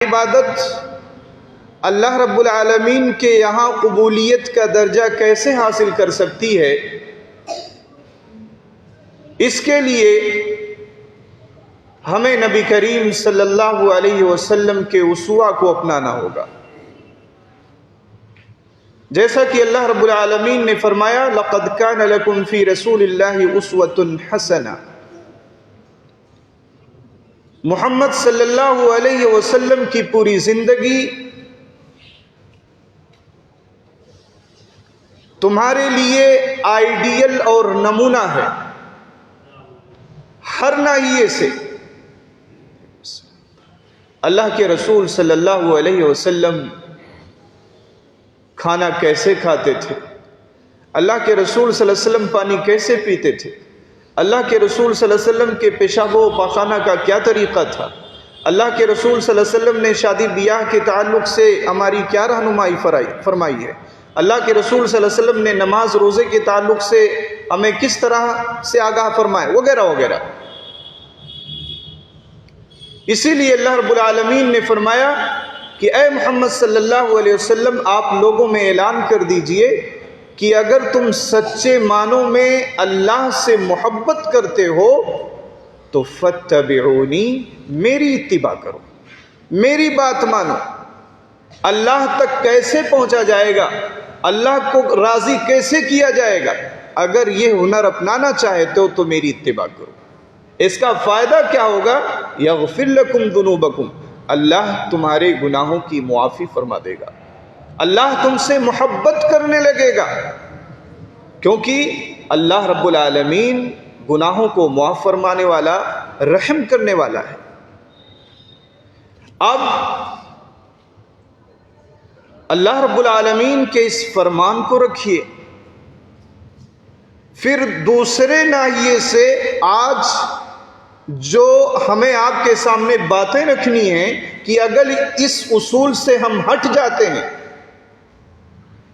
عبادت اللہ رب العالمین کے یہاں قبولیت کا درجہ کیسے حاصل کر سکتی ہے، اس کے لیے ہمیں نبی کریم صلی اللہ علیہ وسلم کے اسوہ کو اپنانا ہوگا۔ جیسا کہ اللہ رب العالمین نے فرمایا لَقَدْ كَانَ لَكُمْ فِي رَسُولِ اللَّهِ أُسْوَةٌ حَسَنَةٌ۔ محمد صلی اللہ علیہ وسلم کی پوری زندگی تمہارے لیے آئیڈیل اور نمونہ ہے، ہر ناحیے سے۔ اللہ کے رسول صلی اللہ علیہ وسلم کھانا کیسے کھاتے تھے، اللہ کے رسول صلی اللہ علیہ وسلم پانی کیسے پیتے تھے، اللہ کے رسول صلی اللہ علیہ وسلم کے پیشاب و پاخانہ کا کیا طریقہ تھا، اللہ کے رسول صلی اللہ علیہ وسلم نے شادی بیاہ کے تعلق سے ہماری کیا رہنمائی فرمائی ہے، اللہ کے رسول صلی اللہ علیہ وسلم نے نماز روزے کے تعلق سے ہمیں کس طرح سے آگاہ فرمائے، وغیرہ وغیرہ۔ اسی لیے اللہ رب العالمین نے فرمایا کہ اے محمد صلی اللہ علیہ وسلم آپ لوگوں میں اعلان کر دیجئے کہ اگر تم سچے معنوں میں اللہ سے محبت کرتے ہو تو فاتبعونی، میری اتباع کرو، میری بات مانو۔ اللہ تک کیسے پہنچا جائے گا، اللہ کو راضی کیسے کیا جائے گا، اگر یہ ہنر اپنانا چاہتے ہو تو میری اتباع کرو۔ اس کا فائدہ کیا ہوگا؟ یغفر لکم ذنوبکم، اللہ تمہارے گناہوں کی معافی فرما دے گا، اللہ تم سے محبت کرنے لگے گا، کیونکہ اللہ رب العالمین گناہوں کو معاف فرمانے والا، رحم کرنے والا ہے۔ اب اللہ رب العالمین کے اس فرمان کو رکھیے، پھر دوسرے ناحیے سے آج جو ہمیں آپ کے سامنے باتیں رکھنی ہیں کہ اگر اس اصول سے ہم ہٹ جاتے ہیں،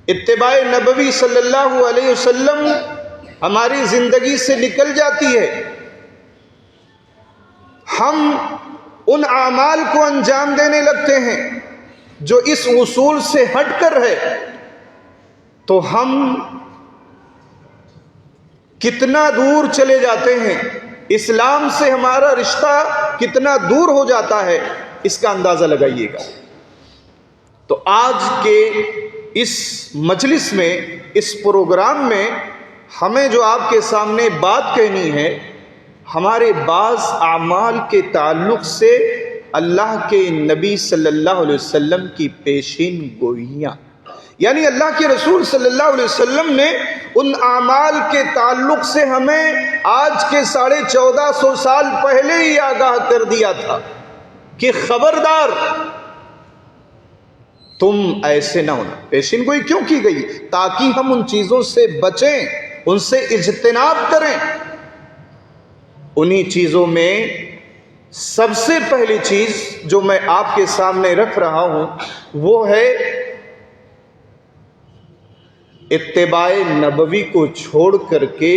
اتباع نبوی صلی اللہ علیہ وسلم ہماری زندگی سے نکل جاتی ہے، ہم ان اعمال کو انجام دینے لگتے ہیں جو اس اصول سے ہٹ کر ہے، تو ہم کتنا دور چلے جاتے ہیں، اسلام سے ہمارا رشتہ کتنا دور ہو جاتا ہے، اس کا اندازہ لگائیے گا۔ تو آج کے اس مجلس میں، اس پروگرام میں ہمیں جو آپ کے سامنے بات کہنی ہے، ہمارے بعض اعمال کے تعلق سے اللہ کے نبی صلی اللہ علیہ وسلم کی پیشین گوئیاں، یعنی اللہ کے رسول صلی اللہ علیہ وسلم نے ان اعمال کے تعلق سے ہمیں آج کے 1450 سال پہلے ہی آگاہ کر دیا تھا کہ خبردار تم ایسے نہ ہونا۔ پیشین گوئی کیوں کی گئی؟ تاکہ ہم ان چیزوں سے بچیں، ان سے اجتناب کریں۔ انہی چیزوں میں سب سے پہلی چیز جو میں آپ کے سامنے رکھ رہا ہوں وہ ہے اتباع نبوی کو چھوڑ کر کے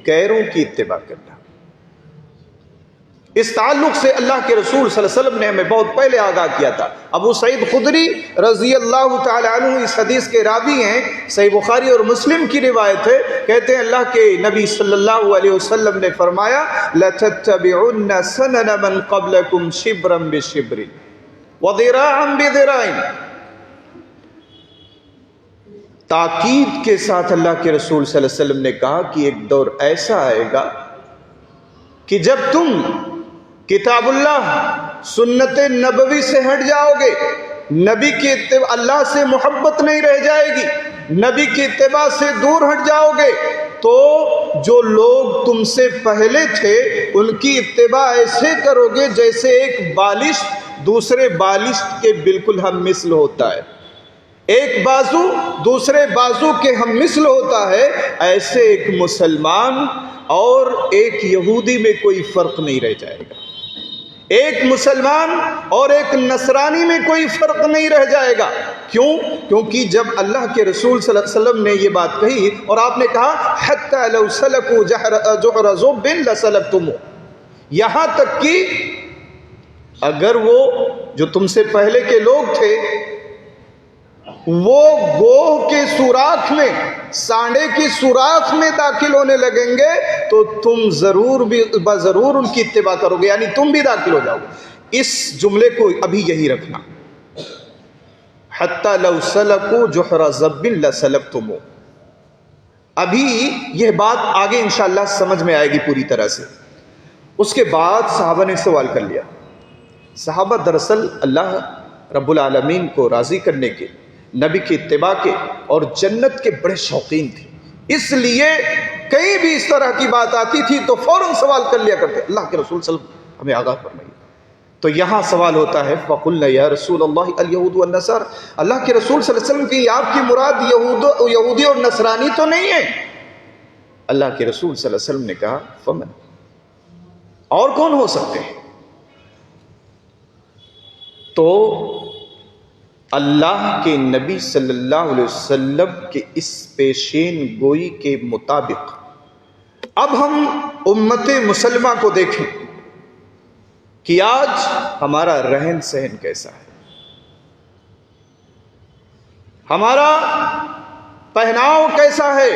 غیروں کی اتباع کرنا۔ اس تعلق سے اللہ کے رسول صلی اللہ علیہ وسلم نے ہمیں بہت پہلے آگاہ کیا تھا۔ ابو سعید خدری رضی اللہ تعالی عنہ اس حدیث کے راوی ہیں، صحیح بخاری اور مسلم کی روایت ہے، کہتے ہیں اللہ کے نبی صلی اللہ علیہ وسلم نے فرمایا لَتَتَّبِعُنَّ سَنَنَ مَنْ قَبْلَكُمْ شِبْرًا بِشِبْرٍ وَذِرَاعًا بِذِرَاعٍ۔ تاکید کے ساتھ اللہ کے رسول صلی اللہ علیہ وسلم نے کہا کہ ایک دور ایسا آئے گا کہ جب تم کتاب اللہ سنت نبوی سے ہٹ جاؤ گے، نبی کی اتباع، اللہ سے محبت نہیں رہ جائے گی، نبی کی اتباع سے دور ہٹ جاؤ گے، تو جو لوگ تم سے پہلے تھے ان کی اتباع ایسے کرو گے جیسے ایک بالشت دوسرے بالشت کے بالکل ہم مثل ہوتا ہے، ایک بازو دوسرے بازو کے ہم مثل ہوتا ہے، ایسے ایک مسلمان اور ایک یہودی میں کوئی فرق نہیں رہ جائے گا، ایک مسلمان اور ایک نصرانی میں کوئی فرق نہیں رہ جائے گا۔ کیوں؟ کیونکہ جب اللہ کے رسول صلی اللہ علیہ وسلم نے یہ بات کہی اور آپ نے کہا حتی لو سلکوا جحر ذب لسلکتموہ، یہاں تک کہ اگر وہ جو تم سے پہلے کے لوگ تھے وہ گوہ کے سوراخ میں، سانڈے کی سوراخ میں داخل ہونے لگیں گے تو تم ضرور ان کی اتباع کرو گے، یعنی تم بھی داخل ہو جاؤ گے۔ اس جملے کو ابھی یہی رکھنا، حتی لو سلکوا جحر ضب لسلکتموہ۔ ابھی یہ بات آگے انشاءاللہ سمجھ میں آئے گی پوری طرح سے۔ اس کے بعد صحابہ نے سوال کر لیا۔ صحابہ دراصل اللہ رب العالمین کو راضی کرنے کے، نبی کی اتباع کے اور جنت کے بڑے شوقین تھے، اس لیے کہیں بھی اس طرح کی بات آتی تھی تو فوراً سوال کر لیا کرتے، اللہ کے رسول صلی اللہ علیہ وسلم ہمیں آگاہ فرمائیے۔ تو یہاں سوال ہوتا ہے فَقُلْنَا يَا رَسُولَ اللَّهِ الْيَهُودُ وَالنَّصَارَى، اللہ کے رسول صلی اللہ علیہ وسلم کی آپ کی مراد یہودی اور نصرانی تو نہیں ہے؟ اللہ کے رسول صلی اللہ علیہ وسلم نے کہا فمن، اور کون ہو سکتے ہیں؟ تو اللہ کے نبی صلی اللہ علیہ وسلم کے اس پیشین گوئی کے مطابق اب ہم امت مسلمہ کو دیکھیں کہ آج ہمارا رہن سہن کیسا ہے، ہمارا پہناؤ کیسا ہے،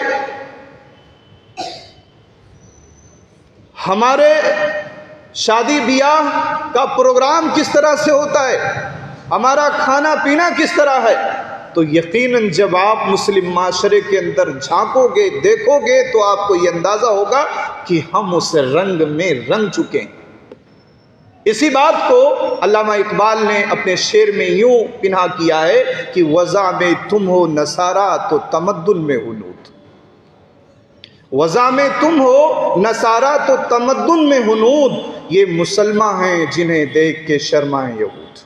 ہمارے شادی بیاہ کا پروگرام کس طرح سے ہوتا ہے، ہمارا کھانا پینا کس طرح ہے۔ تو یقیناً جب آپ مسلم معاشرے کے اندر جھانکو گے، دیکھو گے تو آپ کو یہ اندازہ ہوگا کہ ہم اس رنگ میں رنگ چکے ہیں۔ اسی بات کو علامہ اقبال نے اپنے شعر میں یوں پنہا کیا ہے کہ وضع میں تم ہو نصارہ تو تمدن میں ہنود، وضع میں تم ہو نصارہ تو تمدن میں ہنود، یہ مسلمہ ہیں جنہیں دیکھ کے شرمائیں یہود۔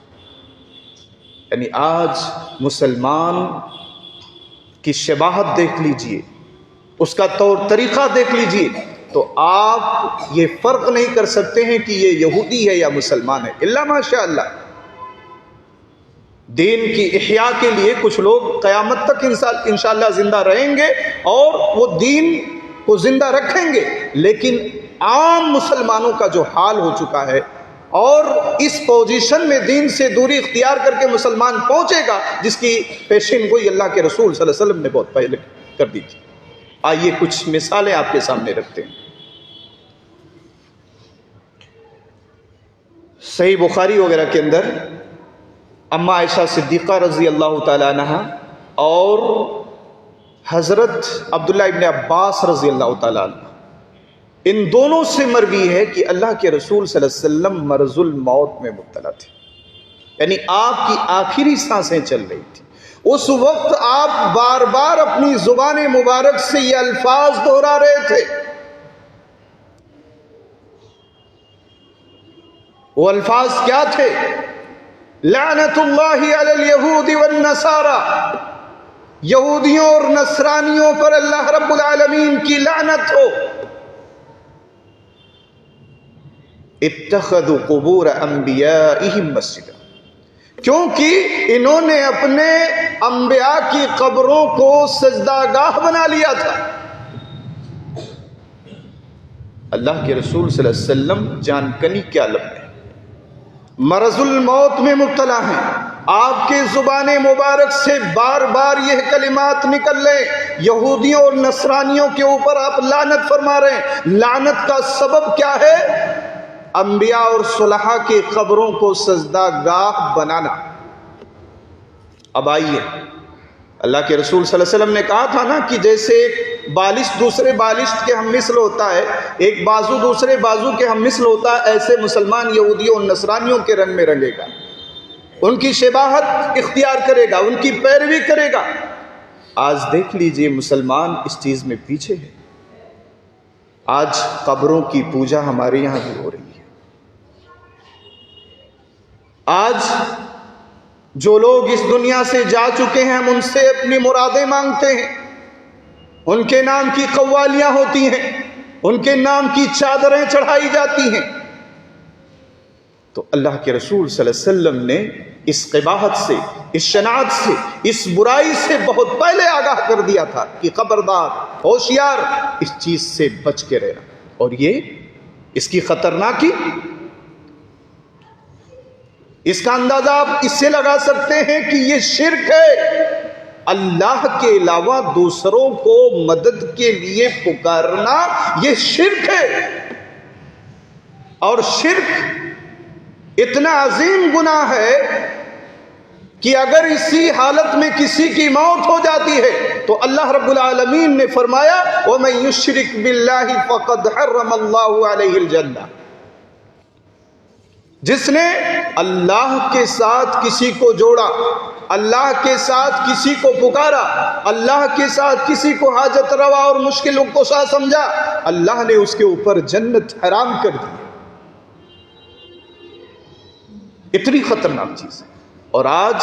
یعنی آج مسلمان کی شباہت دیکھ لیجئے، اس کا طور طریقہ دیکھ لیجئے، تو آپ یہ فرق نہیں کر سکتے ہیں کہ یہ یہودی ہے یا مسلمان ہے، الا ماشاء اللہ۔ دین کی احیاء کے لیے کچھ لوگ قیامت تک انشاءاللہ زندہ رہیں گے اور وہ دین کو زندہ رکھیں گے، لیکن عام مسلمانوں کا جو حال ہو چکا ہے اور اس پوزیشن میں دین سے دوری اختیار کر کے مسلمان پہنچے گا جس کی پیشین گوئی اللہ کے رسول صلی اللہ علیہ وسلم نے بہت پہلے کر دی تھی۔ آئیے کچھ مثالیں آپ کے سامنے رکھتے ہیں۔ صحیح بخاری وغیرہ کے اندر اما عائشہ صدیقہ رضی اللہ تعالیٰ عنہ اور حضرت عبداللہ ابن عباس رضی اللہ تعالیٰ عنہ، ان دونوں سے مروی ہے کہ اللہ کے رسول صلی اللہ علیہ وسلم مرض الموت میں مبتلا تھے، یعنی آپ کی آخری سانسیں چل رہی تھی۔ اس وقت آپ بار بار اپنی زبان مبارک سے یہ الفاظ دہرا رہے تھے، وہ الفاظ کیا تھے؟ لعنت اللہ علی الیہود والنصارى، یہودیوں اور نصرانیوں پر اللہ رب العالمین کی لعنت ہو۔ اتخذوا قبور انبیائہم مسجدا، کیونکہ انہوں نے اپنے انبیاء کی قبروں کو سجدہ گاہ بنا لیا تھا۔ اللہ کے رسول صلی اللہ علیہ وسلم جان کنی کے عالم میں مرض الموت میں مبتلا ہیں، آپ کے زبان مبارک سے بار بار یہ کلمات نکل رہے، یہودیوں اور نصرانیوں کے اوپر آپ لعنت فرما رہے ہیں۔ لعنت کا سبب کیا ہے؟ انبیاء اور صلحاء کی قبروں کو سجدہ گاہ بنانا۔ اب آئیے، اللہ کے رسول صلی اللہ علیہ وسلم نے کہا تھا نا کہ جیسے ایک بالشت دوسرے بالشت کے ہم مثل ہوتا ہے، ایک بازو دوسرے بازو کے ہم مثل ہوتا ہے، ایسے مسلمان یہودیوں اور نصرانیوں کے رنگ میں رنگے گا، ان کی شباہت اختیار کرے گا، ان کی پیروی کرے گا۔ آج دیکھ لیجئے مسلمان اس چیز میں پیچھے ہے۔ آج قبروں کی پوجا ہمارے یہاں بھی ہو رہی ہے۔ آج جو لوگ اس دنیا سے جا چکے ہیں ہم ان سے اپنی مرادیں مانگتے ہیں، ان کے نام کی قوالیاں ہوتی ہیں، ان کے نام کی چادریں چڑھائی جاتی ہیں۔ تو اللہ کے رسول صلی اللہ علیہ وسلم نے اس قباحت سے، اس شناعت سے، اس برائی سے بہت پہلے آگاہ کر دیا تھا کہ خبردار، ہوشیار، اس چیز سے بچ کے رہنا۔ اور یہ اس کی خطرناکی اس کا اندازہ آپ اس سے لگا سکتے ہیں کہ یہ شرک ہے، اللہ کے علاوہ دوسروں کو مدد کے لیے پکارنا یہ شرک ہے، اور شرک اتنا عظیم گناہ ہے کہ اگر اسی حالت میں کسی کی موت ہو جاتی ہے تو اللہ رب العالمین نے فرمایا وَمَن يُشْرِكْ بِاللَّهِ فَقَدْ حَرَّمَ اللَّهُ عَلَيْهِ الْجَنَّةَ، جس نے اللہ کے ساتھ کسی کو جوڑا، اللہ کے ساتھ کسی کو پکارا، اللہ کے ساتھ کسی کو حاجت روا اور مشکل کشا سمجھا، اللہ نے اس کے اوپر جنت حرام کر دی۔ اتنی خطرناک چیز ہے، اور آج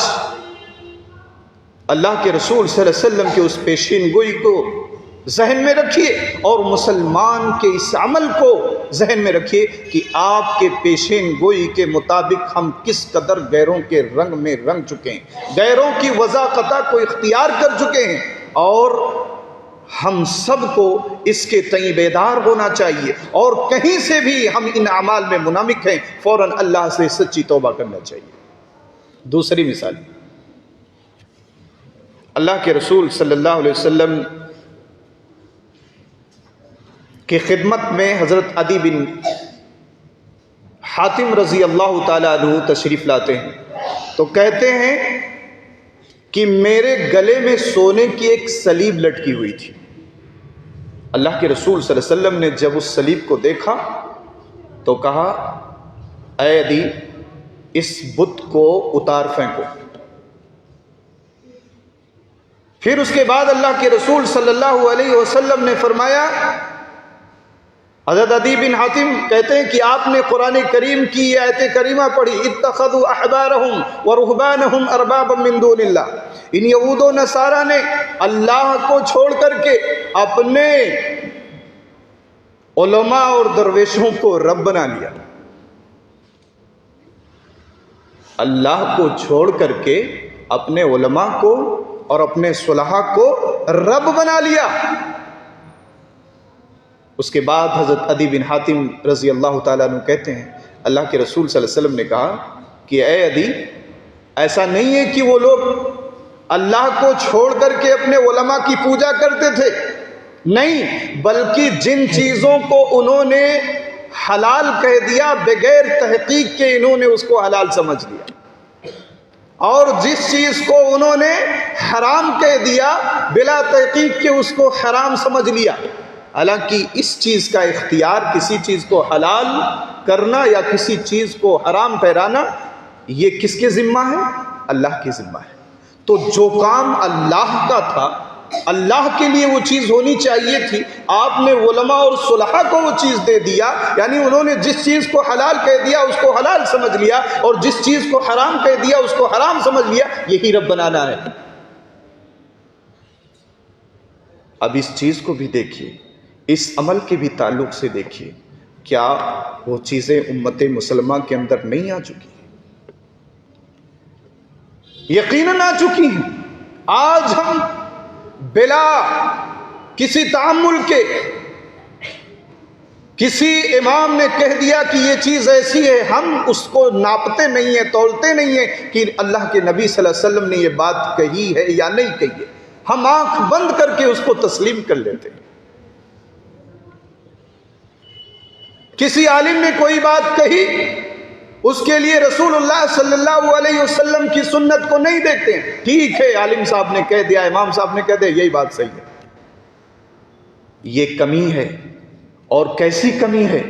اللہ کے رسول صلی اللہ علیہ وسلم کے اس پیشین گوئی کو ذہن میں رکھیے، اور مسلمان کے اس عمل کو ذہن میں رکھیے کہ آپ کے پیشین گوئی کے مطابق ہم کس قدر غیروں کے رنگ میں رنگ چکے ہیں، غیروں کی وضاقتہ کو اختیار کر چکے ہیں، اور ہم سب کو اس کے تئیں بیدار ہونا چاہیے، اور کہیں سے بھی ہم ان اعمال میں منامک ہیں فوراً اللہ سے سچی توبہ کرنا چاہیے۔ دوسری مثال، اللہ کے رسول صلی اللہ علیہ وسلم کی خدمت میں حضرت عدی بن حاتم رضی اللہ تعالیٰ عنہ تشریف لاتے ہیں، تو کہتے ہیں کہ میرے گلے میں سونے کی ایک سلیب لٹکی ہوئی تھی۔ اللہ کے رسول صلی اللہ علیہ وسلم نے جب اس سلیب کو دیکھا تو کہا اے عدی، اس بت کو اتار پھینکو۔ پھر اس کے بعد اللہ کے رسول صلی اللہ علیہ وسلم نے فرمایا، حضرت عدی بن حاتم کہتے ہیں کہ آپ نے قرآن کریم کی یہ آیت کریمہ پڑھی، اتخذوا احبارہم ورہبانہم اربابا من دون اللہ، ان یہود و نصارہ نے اللہ کو چھوڑ کر کے اپنے علماء اور درویشوں کو رب بنا لیا۔ اللہ کو چھوڑ کر کے اپنے علماء کو اور اپنے صلحاء کو رب بنا لیا۔ اس کے بعد حضرت عدی بن حاتم رضی اللہ تعالیٰ عنہ کہتے ہیں اللہ کے رسول صلی اللہ علیہ وسلم نے کہا کہ اے عدی، ایسا نہیں ہے کہ وہ لوگ اللہ کو چھوڑ کر کے اپنے علماء کی پوجا کرتے تھے، نہیں، بلکہ جن چیزوں کو انہوں نے حلال کہہ دیا بغیر تحقیق کے انہوں نے اس کو حلال سمجھ لیا، اور جس چیز کو انہوں نے حرام کہہ دیا بلا تحقیق کے اس کو حرام سمجھ لیا۔ حالانکہ اس چیز کا اختیار کسی چیز کو حلال کرنا یا کسی چیز کو حرام ٹھہرانا یہ کس کے ذمہ ہے؟ اللہ کے ذمہ ہے۔ تو جو کام اللہ کا تھا، اللہ کے لیے وہ چیز ہونی چاہیے تھی، آپ نے علماء اور صلحاء کو وہ چیز دے دیا، یعنی انہوں نے جس چیز کو حلال کہہ دیا اس کو حلال سمجھ لیا، اور جس چیز کو حرام کہہ دیا اس کو حرام سمجھ لیا۔ یہی رب بنانا ہے۔ اب اس چیز کو بھی دیکھیے، اس عمل کے بھی تعلق سے دیکھیے، کیا وہ چیزیں امت مسلمہ کے اندر نہیں آ چکی؟ یقیناً آ چکی ہیں۔ آج ہم بلا کسی تعامل کے، کسی امام نے کہہ دیا کہ یہ چیز ایسی ہے، ہم اس کو ناپتے نہیں ہیں، تولتے نہیں ہیں کہ اللہ کے نبی صلی اللہ علیہ وسلم نے یہ بات کہی ہے یا نہیں کہی ہے، ہم آنکھ بند کر کے اس کو تسلیم کر لیتے ہیں۔ کسی عالم نے کوئی بات کہی، اس کے لیے رسول اللہ صلی اللہ علیہ وسلم کی سنت کو نہیں دیکھتے ہیں، ٹھیک ہے عالم صاحب نے کہہ دیا، امام صاحب نے کہہ دیا، یہی بات صحیح ہے۔ یہ کمی ہے، اور کیسی کمی ہے؟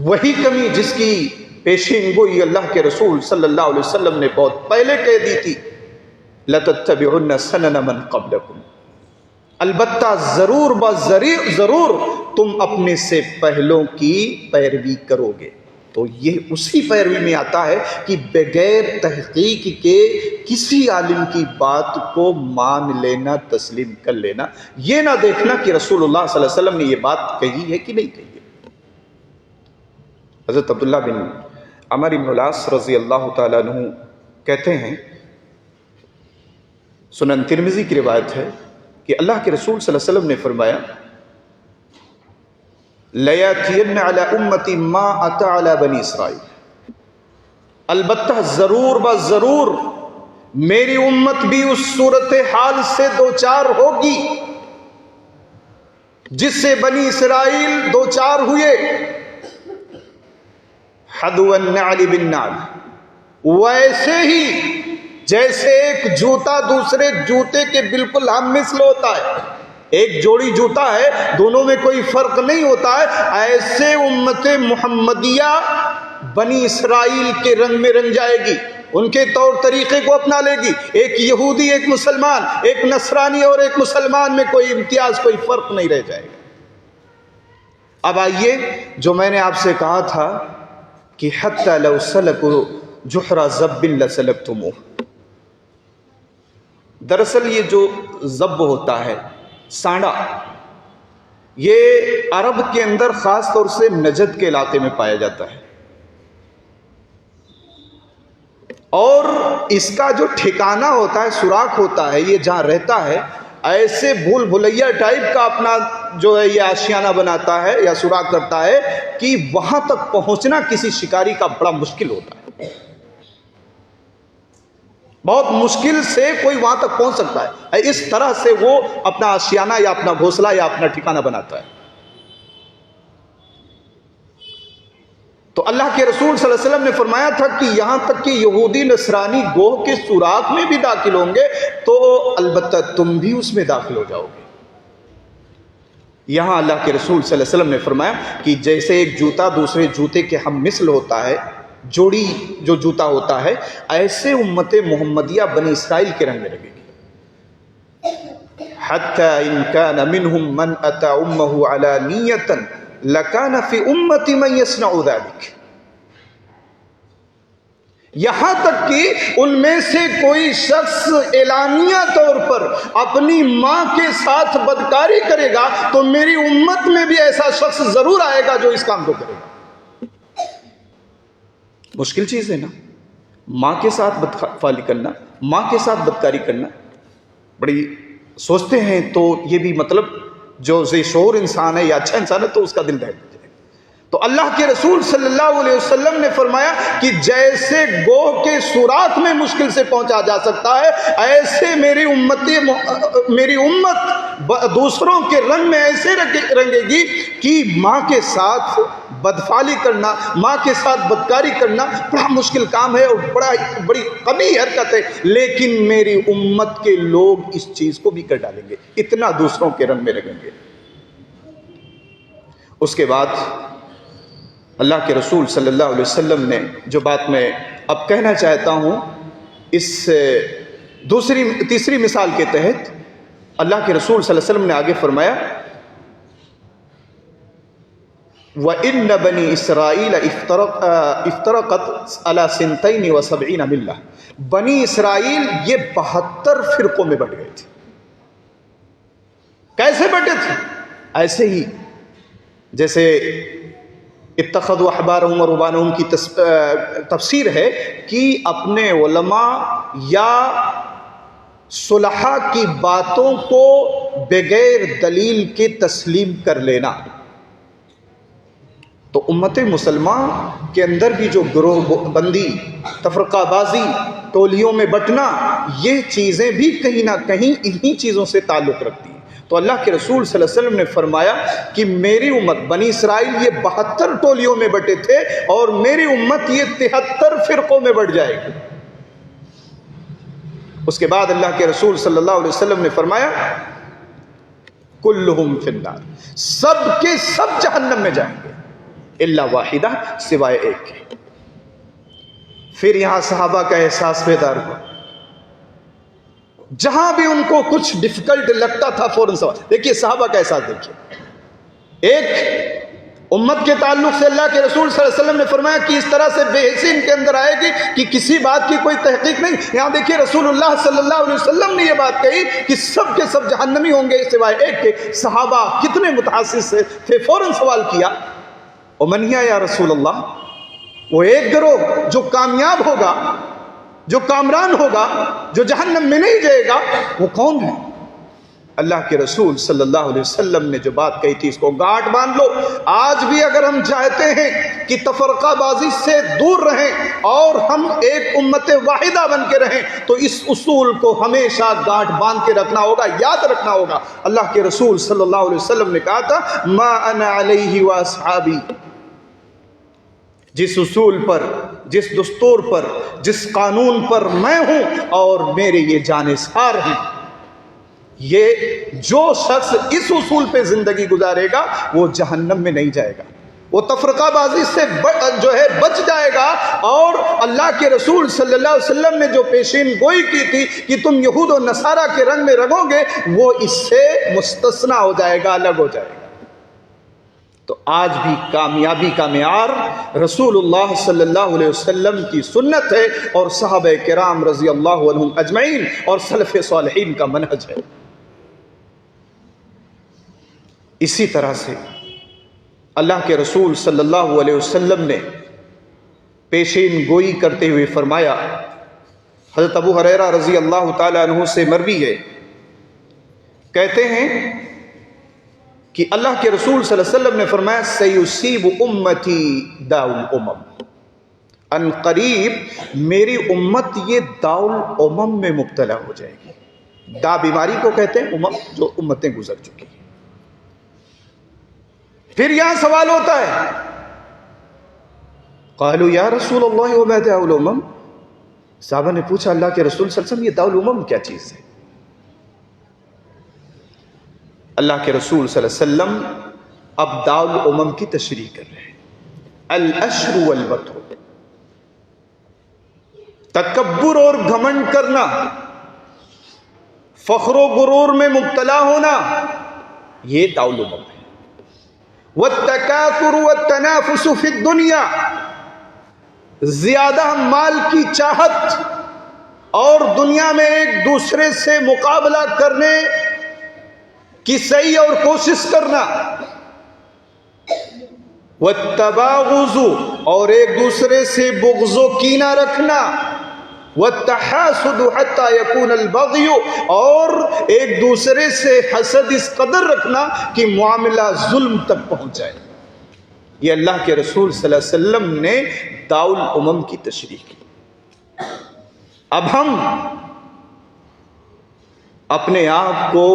وہی کمی جس کی پیشین گوئی اللہ کے رسول صلی اللہ علیہ وسلم نے بہت پہلے کہہ دی تھی، لَتَتَّبِعُنَّ سَنَنَ مَنْ قَبْلَكُمْ، البتہ ضرور تم اپنے سے پہلوں کی پیروی کرو گے۔ تو یہ اسی پیروی میں آتا ہے کہ بغیر تحقیق کے کسی عالم کی بات کو مان لینا، تسلیم کر لینا، یہ نہ دیکھنا کہ رسول اللہ صلی اللہ علیہ وسلم نے یہ بات کہی ہے کہ نہیں کہی ہے۔ حضرت عبداللہ بن عمر بن العاص رضی اللہ تعالیٰ عنہ کہتے ہیں، سنن ترمذی کی روایت ہے کہ اللہ کے رسول صلی اللہ علیہ وسلم نے فرمایا، لَيَأْتِيَنَّ عَلَىٰ أُمَّتِي مَا أَتَىٰ عَلَىٰ بَنِي إِسْرَائِيلَ، البتہ ضرور ضرور میری امت بھی اس صورتحال سے دوچار ہوگی جس سے بنی اسرائیل دوچار ہوئے. حدو النعل بالنعل، ویسے ہی جیسے ایک جوتا دوسرے جوتے کے بالکل ہم مثل ہوتا ہے، ایک جوڑی جوتا ہے دونوں میں کوئی فرق نہیں ہوتا ہے، ایسے امت محمدیہ بنی اسرائیل کے رنگ میں رنگ جائے گی، ان کے طور طریقے کو اپنا لے گی. ایک یہودی ایک مسلمان، ایک نصرانی اور ایک مسلمان میں کوئی امتیاز کوئی فرق نہیں رہ جائے گا. اب آئیے جو میں نے آپ سے کہا تھا کہ حتی لو سلکوا جحر ضب لسلکتموہ، دراصل یہ جو ضب ہوتا ہے سانڈا، یہ عرب کے اندر خاص طور سے نجد کے علاقے میں پایا جاتا ہے، اور اس کا جو ٹھکانہ ہوتا ہے سوراخ ہوتا ہے، یہ جہاں رہتا ہے ایسے بھول بھلیا ٹائپ کا اپنا جو ہے یہ آشیانہ بناتا ہے یا سوراخ کرتا ہے کہ وہاں تک پہنچنا کسی شکاری کا بڑا مشکل ہوتا ہے، بہت مشکل سے کوئی وہاں تک پہنچ سکتا ہے. اس طرح سے وہ اپنا آشیانہ یا اپنا گھونسلہ یا اپنا ٹھکانہ بناتا ہے. تو اللہ کے رسول صلی اللہ علیہ وسلم نے فرمایا تھا کہ یہاں تک کہ یہودی نصرانی گوہ کے سوراخ میں بھی داخل ہوں گے تو البتہ تم بھی اس میں داخل ہو جاؤ گے. یہاں اللہ کے رسول صلی اللہ علیہ وسلم نے فرمایا کہ جیسے ایک جوتا دوسرے جوتے کے ہم مثل ہوتا ہے، جوڑی جو جوتا ہوتا ہے، ایسے امت محمدیہ بنی اسرائیل کے رنگ میں لگے گی. حتی ان کان منہم من اتی امہ علانیۃ لکان فی امتی من یصنع ذلک، یہاں تک کہ ان میں سے کوئی شخص اعلانیہ طور پر اپنی ماں کے ساتھ بدکاری کرے گا تو میری امت میں بھی ایسا شخص ضرور آئے گا جو اس کام کو کرے گا. مشکل چیز ہے نا، ماں کے ساتھ بدفعلی کرنا، ماں کے ساتھ بدکاری کرنا، بڑی سوچتے ہیں تو یہ بھی مطلب جو ذی شعور انسان ہے یا اچھا انسان ہے تو اس کا دل دہل جائے. تو اللہ کے رسول صلی اللہ علیہ وسلم نے فرمایا کہ جیسے گوہ کے سوراخ میں مشکل سے پہنچا جا سکتا ہے، ایسے میری امت دوسروں کے رنگ میں ایسے رنگے گی کہ ماں کے ساتھ بدفعلی کرنا، ماں کے ساتھ بدکاری کرنا بڑا مشکل کام ہے اور بڑی قبیح حرکت ہے، لیکن میری امت کے لوگ اس چیز کو بھی کر ڈالیں گے، اتنا دوسروں کے رنگ میں رنگیں گے. اس کے بعد اللہ کے رسول صلی اللہ علیہ وسلم نے جو بات میں اب کہنا چاہتا ہوں، اس تیسری مثال کے تحت اللہ کے رسول صلی اللہ علیہ وسلم نے آگے فرمایا وَإِنَّ بَنِي إِسْرَائِيلَ افترقت عَلَى 72 ملہ، بنی اسرائیل یہ 72 فرقوں میں بٹ گئے تھے. کیسے بٹے تھے؟ ایسے ہی جیسے اتخذوا احبارهم ورهبانهم کی تفسیر ہے کہ اپنے علماء یا صلحاء کی باتوں کو بغیر دلیل کے تسلیم کر لینا. تو امت مسلمہ کے اندر بھی جو گروہ بندی، تفرقہ بازی، ٹولیوں میں بٹنا، یہ چیزیں بھی کہیں نہ کہیں انہی چیزوں سے تعلق رکھتی ہیں. تو اللہ کے رسول صلی اللہ علیہ وسلم نے فرمایا کہ میری امت بنی اسرائیل یہ 72 ٹولیوں میں بٹے تھے اور میری امت یہ 73 فرقوں میں بٹ جائے گی. اس کے بعد اللہ کے رسول صلی اللہ علیہ وسلم نے فرمایا کلہم فی النار، سب کے سب جہنم میں جائیں گے الا واحدہ، سوائے ایک کے. پھر یہاں صحابہ کا احساس بیدار ہوا، جہاں بھی ان کو کچھ ڈیفیکلٹ لگتا تھا فوراً سوال. دیکھیے صحابہ کا احساس دیکھیے، ایک امت کے تعلق سے اللہ کے رسول صلی اللہ علیہ وسلم نے فرمایا کہ اس طرح سے بے حسی ان کے اندر آئے گی کہ کسی بات کی کوئی تحقیق نہیں. یہاں دیکھیے رسول اللہ صلی اللہ علیہ وسلم نے یہ بات کہی کہ سب کے سب جہنمی ہوں گے سوائے ایک کے. صحابہ کتنے متحسس تھے، فوراً سوال کیا ومن ہی یا رسول اللہ، وہ ایک گروہ جو کامیاب ہوگا، جو کامران ہوگا، جو جہنم میں نہیں جائے گا، وہ کون ہے؟ اللہ کے رسول صلی اللہ علیہ وسلم نے جو بات کہی تھی اس کو گاٹھ باندھ لو۔ آج بھی اگر ہم چاہتے ہیں کہ تفرقہ بازی سے دور رہیں اور ہم ایک امت واحدہ بن کے رہیں تو اس اصول کو ہمیشہ گاٹھ باندھ کے رکھنا ہوگا، یاد رکھنا ہوگا۔ اللہ کے رسول صلی اللہ علیہ وسلم نے کہا تھا ما انا علیہ واصحابی، جس اصول پر، جس دستور پر، جس قانون پر میں ہوں اور میرے یہ جانثار ہیں، یہ جو شخص اس اصول پہ زندگی گزارے گا وہ جہنم میں نہیں جائے گا، وہ تفرقہ بازی سے جو ہے بچ جائے گا۔ اور اللہ کے رسول صلی اللہ علیہ وسلم نے جو پیشین گوئی کی تھی کہ تم یہود و نصارہ کے رنگ میں رنگو گے، وہ اس سے مستثنیٰ ہو جائے گا، الگ ہو جائے گا۔ تو آج بھی کامیابی کا معیار رسول اللہ صلی اللہ علیہ وسلم کی سنت ہے اور صحابہ کرام رضی اللہ عنہم اجمعین اور سلف صالحین کا منہج ہے۔ اسی طرح سے اللہ کے رسول صلی اللہ علیہ وسلم نے پیشین گوئی کرتے ہوئے فرمایا، حضرت ابو ہریرہ رضی اللہ تعالی عنہ سے مروی ہے، کہتے ہیں کہ اللہ کے رسول صلی اللہ علیہ وسلم نے فرمایا سیصیب امتی داء الامم، ان قریب میری امت یہ داء الامم میں مبتلا ہو جائے گی۔ دا بیماری کو کہتے ہیں امم، جو امتیں گزر چکی ہیں۔ پھر یہاں سوال ہوتا ہے، قالوا یا رسول اللہ وما داء الامم، صحابہ نے پوچھا اللہ کے رسول صلی اللہ علیہ وسلم یہ داء الامم کیا چیز ہے؟ اللہ کے رسول صلی اللہ علیہ وسلم اب داء الامم کی تشریح کر رہے ہیں۔ العشر والبطر، تکبر اور گھمنڈ کرنا، فخر و غرور میں مبتلا ہونا، یہ داء الامم ہے۔ والتکاثر والتنافس فی الدنیا، زیادہ مال کی چاہت اور دنیا میں ایک دوسرے سے مقابلہ کرنے کی صحیح اور کوشش کرنا، والتباغض اور ایک دوسرے سے بغض و کینہ رکھنا، والتحاسد حتی یکون البغی اور ایک دوسرے سے حسد اس قدر رکھنا کہ معاملہ ظلم تک پہنچ جائے۔ یہ اللہ کے رسول صلی اللہ علیہ وسلم نے داء الامم کی تشریح کی۔ اب ہم اپنے آپ کو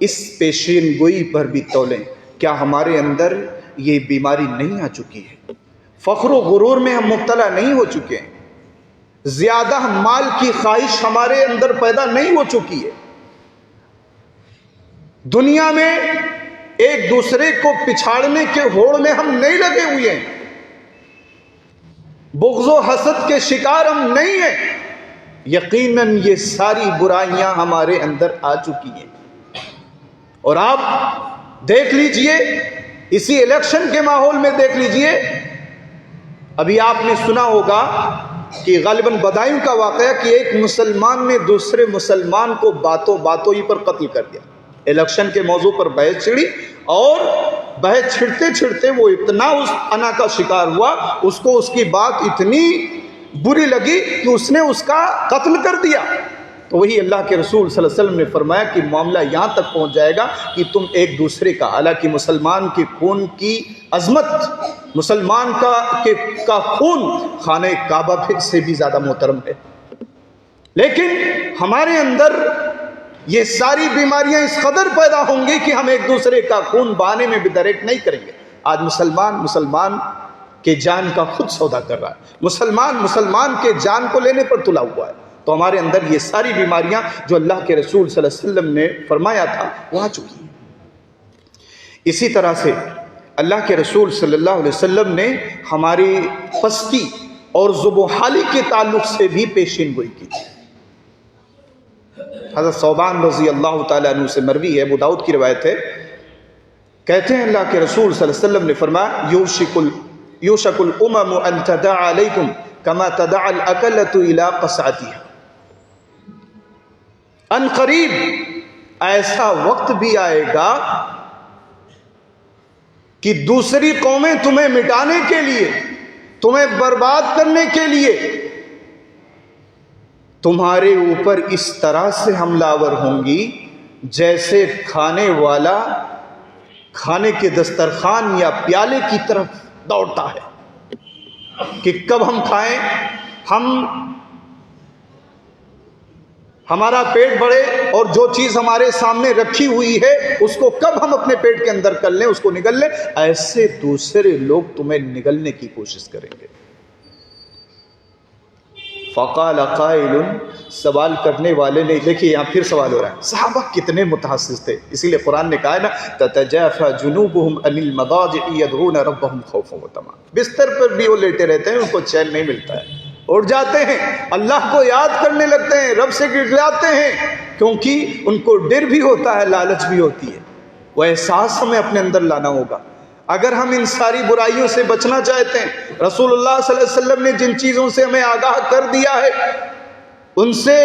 اس پیشین گوئی پر بھی تولیں، کیا ہمارے اندر یہ بیماری نہیں آ چکی ہے؟ فخر و غرور میں ہم مبتلا نہیں ہو چکے ہیں؟ زیادہ مال کی خواہش ہمارے اندر پیدا نہیں ہو چکی ہے؟ دنیا میں ایک دوسرے کو پچھاڑنے کے ہوڑ میں ہم نہیں لگے ہوئے ہیں؟ بغض و حسد کے شکار ہم نہیں ہیں؟ یقیناً یہ ساری برائیاں ہمارے اندر آ چکی ہیں۔ اور آپ دیکھ لیجئے، اسی الیکشن کے ماحول میں دیکھ لیجئے، ابھی آپ نے سنا ہوگا کہ غالباً بدائم کا واقعہ کہ ایک مسلمان نے دوسرے مسلمان کو باتوں ہی پر قتل کر دیا۔ الیکشن کے موضوع پر بحث چھڑی اور بحث چھڑتے چھڑتے وہ اتنا اس انا کا شکار ہوا، اس کو اس کی بات اتنی بری لگی کہ اس نے اس کا قتل کر دیا۔ تو وہی اللہ کے رسول صلی اللہ علیہ وسلم نے فرمایا کہ معاملہ یہاں تک پہنچ جائے گا کہ تم ایک دوسرے کا، حالانکہ مسلمان کے خون کی عظمت، مسلمان کا خون خانہ کعبہ سے بھی زیادہ محترم ہے، لیکن ہمارے اندر یہ ساری بیماریاں اس قدر پیدا ہوں گی کہ ہم ایک دوسرے کا خون بہانے میں بھی درک نہیں کریں گے۔ آج مسلمان کے جان کا خود سودا کر رہا ہے، مسلمان کے جان کو لینے پر تلا ہوا ہے۔ تو ہمارے اندر یہ ساری بیماریاں جو اللہ کے رسول صلی اللہ علیہ وسلم نے فرمایا تھا وہ آ چکی ہیں۔ اسی طرح سے اللہ کے رسول صلی اللہ علیہ وسلم نے ہماری پستی اور ذوبحالی کے تعلق سے بھی پیشین گوئی کی تھی۔ حضرت ثوبان رضی اللہ تعالیٰ عنہ سے مروی ہے، ابو داؤد کی روایت ہے، کہتے ہیں اللہ کے رسول صلی اللہ علیہ وسلم نے فرمایا یوشک الامم ان تدع علیکم کما تدع الاکلۃ الی قصعتها، ان قریب ایسا وقت بھی آئے گا کہ دوسری قومیں تمہیں مٹانے کے لیے، تمہیں برباد کرنے کے لیے تمہارے اوپر اس طرح سے حملہ آور ہوں گی جیسے کھانے والا کھانے کے دسترخوان یا پیالے کی طرف دوڑتا ہے کہ کب ہم کھائیں، ہمارا پیٹ بڑھے اور جو چیز ہمارے سامنے رکھی ہوئی ہے اس کو کب ہم اپنے پیٹ کے اندر کر لیں، اس کو نگل لیں، ایسے دوسرے لوگ تمہیں نگلنے کی کوشش کریں گے۔ فقال قائل، سوال کرنے والے نے، دیکھیے یہاں پھر سوال ہو رہا ہے، صحابہ کتنے متحسس تھے، اسی لیے قرآن نے کہا ہے نا تتجافى جنوبهم عن المضاجع يدعون ربهم خوفا وطمعا، بستر پر بھی وہ لیٹے رہتے ہیں، ان کو چین نہیں ملتا ہے، اٹھ جاتے ہیں، اللہ کو یاد کرنے لگتے ہیں، رب سے گڑگڑاتے ہیں، کیونکہ ان کو ڈر بھی ہوتا ہے، لالچ بھی ہوتی ہے۔ وہ احساس ہمیں اپنے اندر لانا ہوگا اگر ہم ان ساری برائیوں سے بچنا چاہتے ہیں۔ رسول اللہ صلی اللہ علیہ وسلم نے جن چیزوں سے ہمیں آگاہ کر دیا ہے ان سے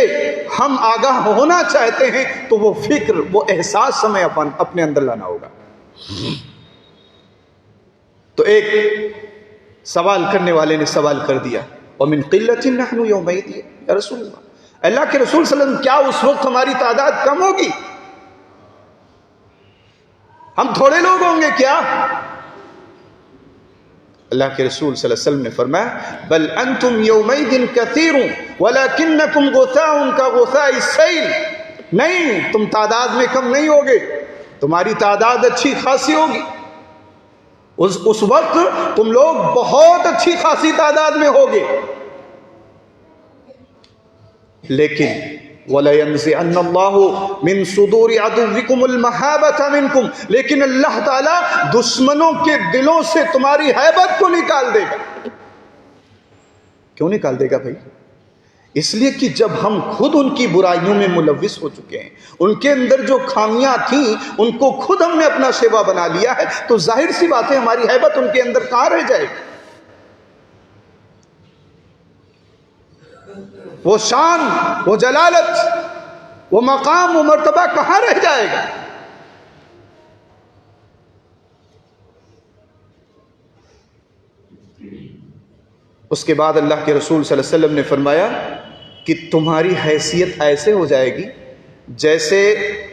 ہم آگاہ ہونا چاہتے ہیں تو وہ فکر، وہ احساس ہمیں اپنے اندر لانا ہوگا۔ تو ایک سوال کرنے والے نے سوال کر دیا، وَمِن قِلَّةٍ نَحْنُ يَوْمَئِذٍ یا رسول اللہ کے رسول صلی اللہ علیہ وسلم، کیا اس وقت ہماری تعداد کم ہوگی؟ ہم تھوڑے لوگ ہوں گے کیا؟ اللہ کے رسول صلی اللہ علیہ وسلم نے فرمایا بل انتم یومئذ کثیر ولکنکم غثاء کغثاء السیل، نہیں، تم تعداد میں کم نہیں ہوگے، تمہاری تعداد اچھی خاصی ہوگی، اس وقت تم لوگ بہت اچھی خاصی تعداد میں ہوگے، لیکن وَلَيَنزِعَنَّ اللَّهُ مِن صُدُورِ عَدُوِّكُمُ الْمَحَابَةَ مِنْكُمْ، لیکن اللہ تعالیٰ دشمنوں کے دلوں سے تمہاری ہیبت کو نکال دے گا۔ کیوں نکال دے گا بھائی؟ اس لیے کہ جب ہم خود ان کی برائیوں میں ملوث ہو چکے ہیں، ان کے اندر جو خامیاں تھیں ان کو خود ہم نے اپنا شیوا بنا لیا ہے، تو ظاہر سی بات ہے ہماری ہیبت ان کے اندر کہاں رہ جائے گی؟ وہ شان، وہ جلالت، وہ مقام، وہ مرتبہ کہاں رہ جائے گا؟ اس کے بعد اللہ کے رسول صلی اللہ علیہ وسلم نے فرمایا کہ تمہاری حیثیت ایسے ہو جائے گی جیسے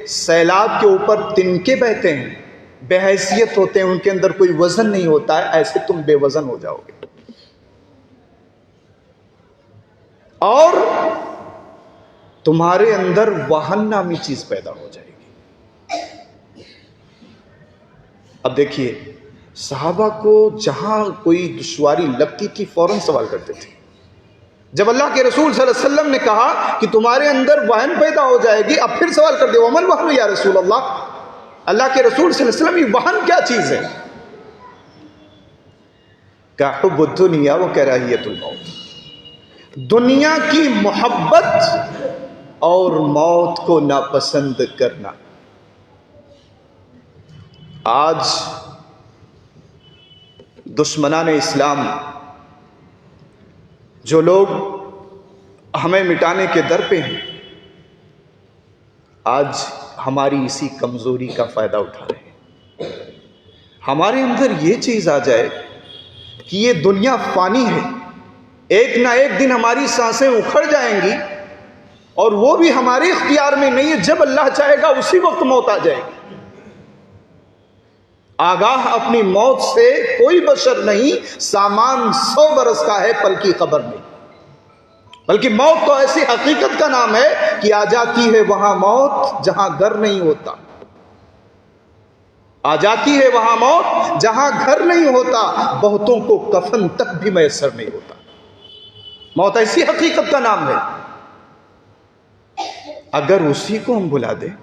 سیلاب کے اوپر تنکے بہتے ہیں، بے حیثیت ہوتے ہیں، ان کے اندر کوئی وزن نہیں ہوتا ہے، ایسے تم بے وزن ہو جاؤ گے، اور تمہارے اندر وہن نامی چیز پیدا ہو جائے گی۔ اب دیکھیے صحابہ کو جہاں کوئی دشواری لگتی تھی فوراً سوال کرتے تھے۔ جب اللہ کے رسول صلی اللہ علیہ وسلم نے کہا کہ تمہارے اندر وہن پیدا ہو جائے گی، اب پھر سوال کر دے ومن وہن یا رسول اللہ کے رسول صلی اللہ علیہ وسلم، یہ وہن کیا چیز ہے؟ کہ حب الدنیا و کراہیت الموت، دنیا کی محبت اور موت کو ناپسند کرنا۔ آج دشمنان اسلام، جو لوگ ہمیں مٹانے کے در پہ ہیں، آج ہماری اسی کمزوری کا فائدہ اٹھا رہے ہیں۔ ہمارے اندر یہ چیز آ جائے کہ یہ دنیا فانی ہے، ایک نہ ایک دن ہماری سانسیں اکھڑ جائیں گی، اور وہ بھی ہمارے اختیار میں نہیں ہے، جب اللہ چاہے گا اسی وقت موت آ جائے گی۔ آگاہ اپنی موت سے کوئی بشر نہیں، سامان 100 برس کا ہے، پل کی خبر نہیں۔ بلکہ موت تو ایسی حقیقت کا نام ہے کہ آ جاتی ہے وہاں موت جہاں گھر نہیں ہوتا، آ جاتی ہے وہاں موت جہاں گھر نہیں ہوتا، بہتوں کو کفن تک بھی میسر نہیں ہوتا۔ موت ایسی حقیقت کا نام ہے، اگر اسی کو ہم بلا دیں،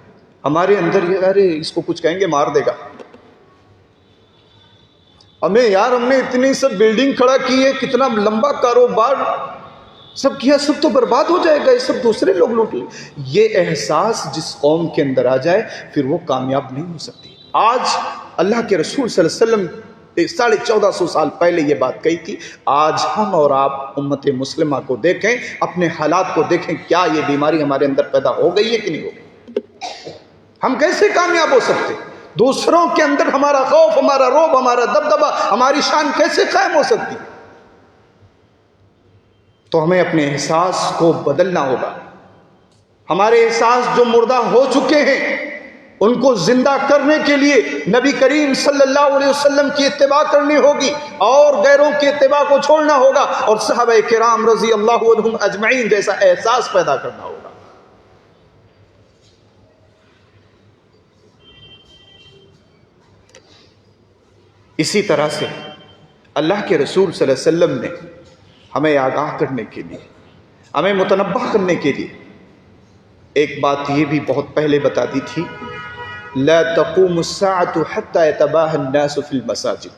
ہمارے اندر یہ ارے اس کو کچھ کہیں گے مار دے گا، ہم نے اتنی سب بلڈنگ کھڑا کی ہے، کتنا لمبا کاروبار سب کیا، سب تو برباد ہو جائے گا، یہ سب دوسرے لوگ لوٹ لیں۔ یہ احساس جس قوم کے اندر آ جائے پھر وہ کامیاب نہیں ہو سکتی۔ آج اللہ کے رسول صلی اللہ علیہ وسلم 1450 سال پہلے یہ بات کہی تھی، آج ہم اور آپ امت مسلمہ کو دیکھیں، اپنے حالات کو دیکھیں، کیا یہ بیماری ہمارے اندر پیدا ہو گئی ہے کہ نہیں ہو گئی؟ ہم کیسے کامیاب ہو سکتے؟ دوسروں کے اندر ہمارا خوف، ہمارا رعب، ہمارا دبدبہ، ہماری شان کیسے قائم ہو سکتی؟ تو ہمیں اپنے احساس کو بدلنا ہوگا۔ ہمارے احساس جو مردہ ہو چکے ہیں ان کو زندہ کرنے کے لیے نبی کریم صلی اللہ علیہ وسلم کی اتباع کرنی ہوگی اور غیروں کی اتباع کو چھوڑنا ہوگا اور صحابہ کرام رضی اللہ عنہم اجمعین جیسا احساس پیدا کرنا ہوگا۔ اسی طرح سے اللہ کے رسول صلی اللہ علیہ وسلم نے ہمیں آگاہ کرنے کے لیے، ہمیں متنبہ کرنے کے لیے ایک بات یہ بھی بہت پہلے بتا دی تھی، لا تقوم الساعة حتى يتباهى الناس في المساجد۔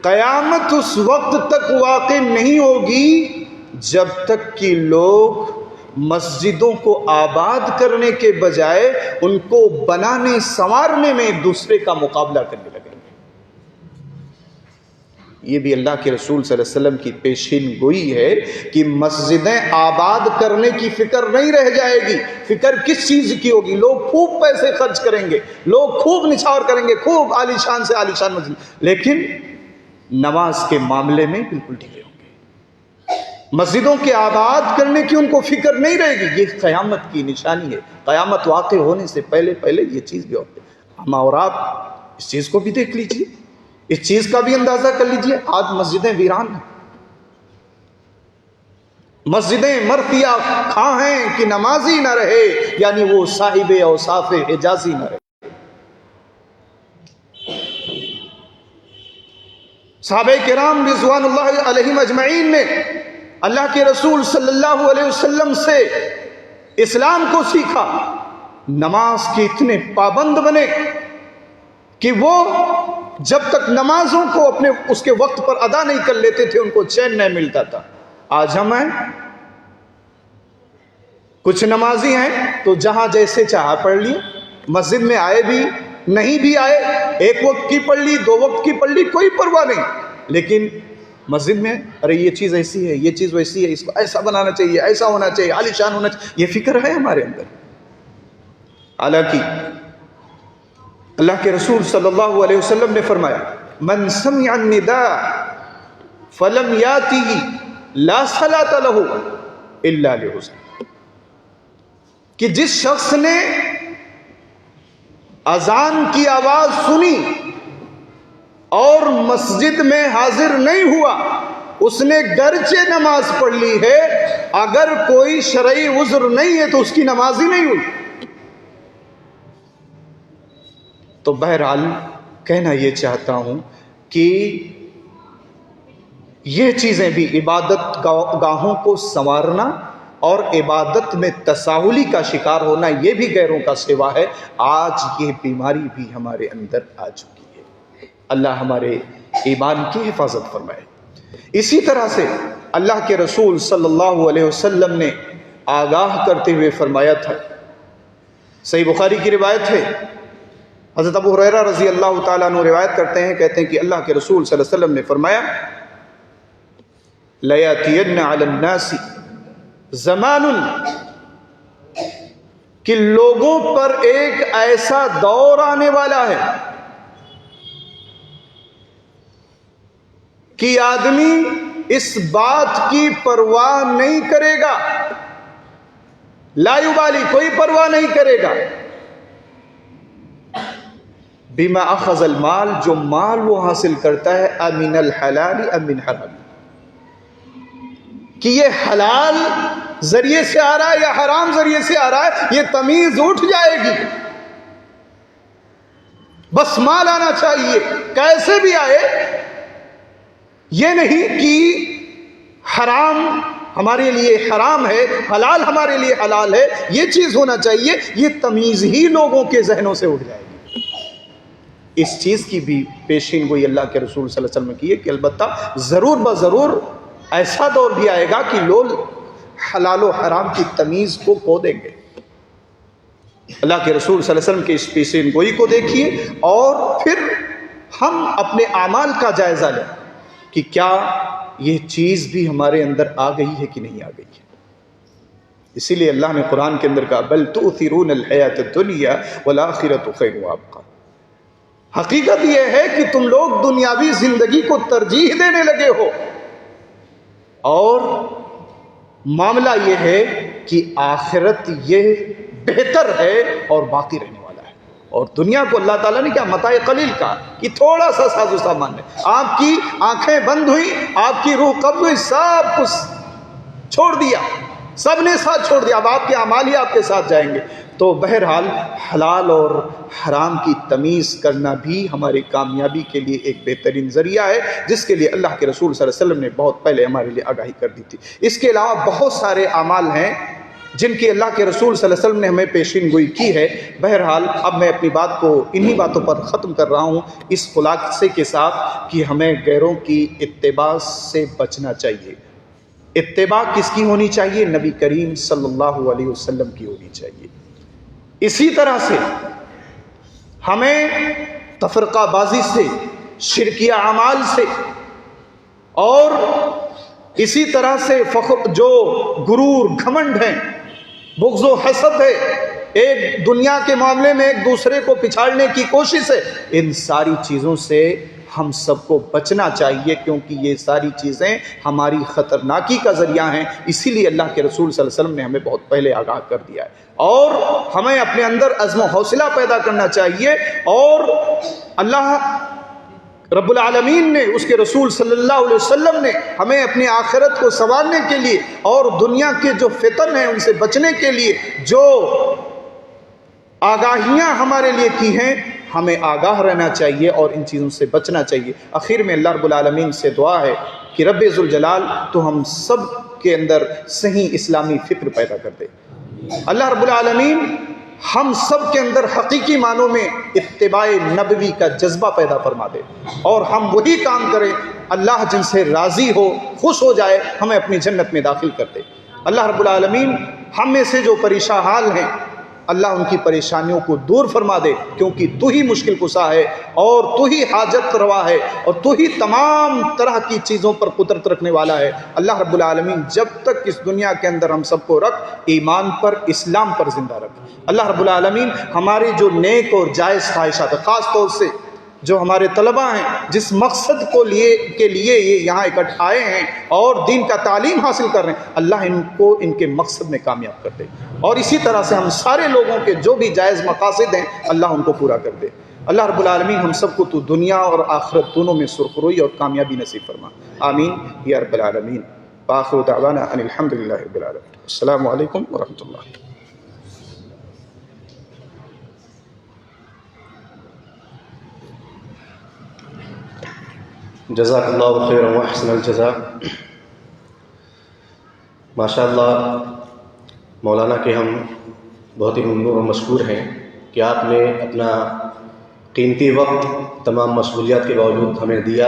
قیامت اس وقت تک واقع نہیں ہوگی جب تک کہ لوگ مسجدوں کو آباد کرنے کے بجائے ان کو بنانے سنوارنے میں ایک دوسرے کا مقابلہ کرنے لگیں گے۔ یہ بھی اللہ کے رسول صلی اللہ علیہ وسلم کی پیشین گوئی ہے کہ مسجدیں آباد کرنے کی فکر نہیں رہ جائے گی۔ فکر کس چیز کی ہوگی؟ لوگ خوب پیسے خرچ کریں گے، لوگ خوب نچھاور کریں گے، خوب عالی شان سے عالی شان مسجد، لیکن نماز کے معاملے میں بالکل ڈھیلے ہوں گے۔ مسجدوں کے آباد کرنے کی ان کو فکر نہیں رہے گی۔ یہ قیامت کی نشانی ہے۔ قیامت واقع ہونے سے پہلے پہلے یہ چیز بھی ہوتی ہے۔ ہم اور آپ اس چیز کو بھی دیکھ لیجیے، اس چیز کا بھی اندازہ کر لیجئے۔ آج مسجدیں ویران ہیں، مسجدیں مرتیا کھاں ہیں کہ نمازی نہ رہے، یعنی وہ صاحب اوصاف حجازی نہ رہے۔ صحابہ کرام رضوان اللہ علیہم اجمعین نے اللہ کے رسول صلی اللہ علیہ وسلم سے اسلام کو سیکھا، نماز کے اتنے پابند بنے کہ وہ جب تک نمازوں کو اپنے اس کے وقت پر ادا نہیں کر لیتے تھے ان کو چین نہیں ملتا تھا۔ آج ہم ہیں، کچھ نمازی ہیں تو جہاں جیسے چاہا پڑھ لی، مسجد میں آئے بھی نہیں بھی آئے، ایک وقت کی پڑھ لی، 2 وقت کی پڑھ لی، کوئی پرواہ نہیں، لیکن مسجد میں ارے یہ چیز ایسی ہے، یہ چیز ویسی ہے، اس کو ایسا بنانا چاہیے، ایسا ہونا چاہیے، عالی شان ہونا چاہیے، یہ فکر ہے ہمارے اندر۔ حالانکہ اللہ کے رسول صلی اللہ علیہ وسلم نے فرمایا من سمع النداء فلم یاتہ لا صلاۃ لہ الا لعذر، کہ جس شخص نے اذان کی آواز سنی اور مسجد میں حاضر نہیں ہوا، اس نے گرچہ نماز پڑھ لی ہے، اگر کوئی شرعی عذر نہیں ہے تو اس کی نماز ہی نہیں ہوئی۔ تو بہرحال کہنا یہ چاہتا ہوں کہ یہ چیزیں بھی عبادت گاہوں کو سنوارنا اور عبادت میں تساہلی کا شکار ہونا، یہ بھی غیروں کا سوا ہے۔ آج یہ بیماری بھی ہمارے اندر آ چکی ہے۔ اللہ ہمارے ایمان کی حفاظت فرمائے۔ اسی طرح سے اللہ کے رسول صلی اللہ علیہ وسلم نے آگاہ کرتے ہوئے فرمایا تھا، صحیح بخاری کی روایت ہے، حضرت ابو ہریرہ رضی اللہ تعالیٰ عنہ روایت کرتے ہیں، کہتے ہیں کہ اللہ کے رسول صلی اللہ علیہ وسلم نے فرمایا لَيَأْتِيَنَّ عَلَى النَّاسِ زَمَانٌ، کہ لوگوں پر ایک ایسا دور آنے والا ہے کہ آدمی اس بات کی پرواہ نہیں کرے گا، لا یبالی، کوئی پرواہ نہیں کرے گا، بما اخذ المال، جو مال وہ حاصل کرتا ہے، امن الحلال امن حرام، کہ یہ حلال ذریعے سے آ رہا ہے یا حرام ذریعے سے آ رہا ہے، یہ تمیز اٹھ جائے گی۔ بس مال آنا چاہیے، کیسے بھی آئے، یہ نہیں کہ حرام ہمارے لیے حرام ہے، حلال ہمارے لیے حلال ہے، یہ چیز ہونا چاہیے، یہ تمیز ہی لوگوں کے ذہنوں سے اٹھ جائے گی۔ اس چیز کی بھی پیشین گوئی اللہ کے رسول صلی اللہ علیہ وسلم کی ہے کہ البتہ ضرور بضرور ایسا دور بھی آئے گا کہ لوگ حلال و حرام کی تمیز کو کھو دیں گے۔ اللہ کے رسول صلی اللہ علیہ وسلم کی اس پیشین گوئی کو دیکھیے اور پھر ہم اپنے اعمال کا جائزہ لیں کہ کیا یہ چیز بھی ہمارے اندر آ گئی ہے کہ نہیں آ گئی ہے۔ اسی لیے اللہ نے قرآن کے اندر کہا بل تؤثرون الحیات الدنیا والآخرۃ خیر وابقیٰ، حقیقت یہ ہے کہ تم لوگ دنیاوی زندگی کو ترجیح دینے لگے ہو، اور معاملہ یہ ہے کہ آخرت یہ بہتر ہے اور باقی رہنے والا ہے۔ اور دنیا کو اللہ تعالیٰ نے کیا متاع قلیل کہا کہ تھوڑا سا ساز و سامان ہے۔ آپ کی آنکھیں بند ہوئی، آپ کی روح قبض ہوئی، سب کچھ چھوڑ دیا، سب نے ساتھ چھوڑ دیا، اب آپ کے اعمال ہی آپ کے ساتھ جائیں گے۔ تو بہرحال حلال اور حرام کی تمیز کرنا بھی ہماری کامیابی کے لیے ایک بہترین ذریعہ ہے، جس کے لیے اللہ کے رسول صلی اللہ علیہ وسلم نے بہت پہلے ہمارے لیے آگاہی کر دی تھی۔ اس کے علاوہ بہت سارے اعمال ہیں جن کی اللہ کے رسول صلی اللہ علیہ وسلم نے ہمیں پیشین گوئی کی ہے۔ بہرحال اب میں اپنی بات کو انہی باتوں پر ختم کر رہا ہوں، اس خلاصے کے ساتھ کہ ہمیں غیروں کی اتباع سے بچنا چاہیے۔ اتباع کس کی ہونی چاہیے؟ نبی کریم صلی اللہ علیہ وسلم کی ہونی چاہیے۔ اسی طرح سے ہمیں تفرقہ بازی سے، شرکیہ اعمال سے، اور اسی طرح سے فخر، جو غرور، گھمنڈ ہے، بغض و حسد ہے، ایک دنیا کے معاملے میں ایک دوسرے کو پچھاڑنے کی کوشش ہے، ان ساری چیزوں سے ہم سب کو بچنا چاہیے، کیونکہ یہ ساری چیزیں ہماری خطرناکی کا ذریعہ ہیں۔ اسی لیے اللہ کے رسول صلی اللہ علیہ وسلم نے ہمیں بہت پہلے آگاہ کر دیا ہے، اور ہمیں اپنے اندر عزم و حوصلہ پیدا کرنا چاہیے۔ اور اللہ رب العالمین نے، اس کے رسول صلی اللہ علیہ وسلم نے ہمیں اپنی آخرت کو سنوارنے کے لیے اور دنیا کے جو فتن ہیں ان سے بچنے کے لیے جو آگاہیاں ہمارے لیے کی ہیں، ہمیں آگاہ رہنا چاہیے اور ان چیزوں سے بچنا چاہیے۔ آخر میں اللہ رب العالمین سے دعا ہے کہ رب ذوالجلال تو ہم سب کے اندر صحیح اسلامی فکر پیدا کر دے۔ اللہ رب العالمین ہم سب کے اندر حقیقی معنوں میں اتباع نبوی کا جذبہ پیدا فرما دے، اور ہم وہی کام کریں اللہ جن سے راضی ہو، خوش ہو جائے، ہمیں اپنی جنت میں داخل کر دے۔ اللہ رب العالمین ہم میں سے جو پریشان حال ہیں، اللہ ان کی پریشانیوں کو دور فرما دے، کیونکہ تو ہی مشکل کشا ہے، اور تو ہی حاجت روا ہے، اور تو ہی تمام طرح کی چیزوں پر قدرت رکھنے والا ہے۔ اللہ رب العالمین جب تک اس دنیا کے اندر ہم سب کو رکھ، ایمان پر، اسلام پر زندہ رکھ۔ اللہ رب العالمین ہماری جو نیک اور جائز خواہشات، خاص طور سے جو ہمارے طلباء ہیں جس مقصد کے لیے یہ یہاں اکٹھ آئے ہیں اور دین کا تعلیم حاصل کر رہے ہیں، اللہ ان کو ان کے مقصد میں کامیاب کر دے، اور اسی طرح سے ہم سارے لوگوں کے جو بھی جائز مقاصد ہیں اللہ ان کو پورا کر دے۔ اللہ رب العالمین ہم سب کو تو دنیا اور آخرت دونوں میں سرخروئی اور کامیابی نصیب فرما، آمین یا رب العالمین۔ وآخر دعوانا ان الحمد للہ رب العالمین۔ السلام علیکم ورحمۃ اللہ۔ جزاک اللہ خیر و احسن الجزاء۔ ماشاء اللہ مولانا کے ہم بہت ہی ممنون و مشکور ہیں کہ آپ نے اپنا قیمتی وقت تمام مشغولیات کے باوجود ہمیں دیا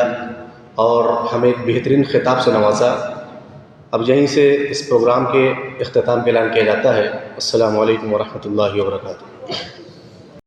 اور ہمیں ایک بہترین خطاب سے نوازا۔ اب یہیں سے اس پروگرام کے اختتام کا اعلان کیا جاتا ہے۔ السلام علیکم ورحمۃ اللہ وبرکاتہ۔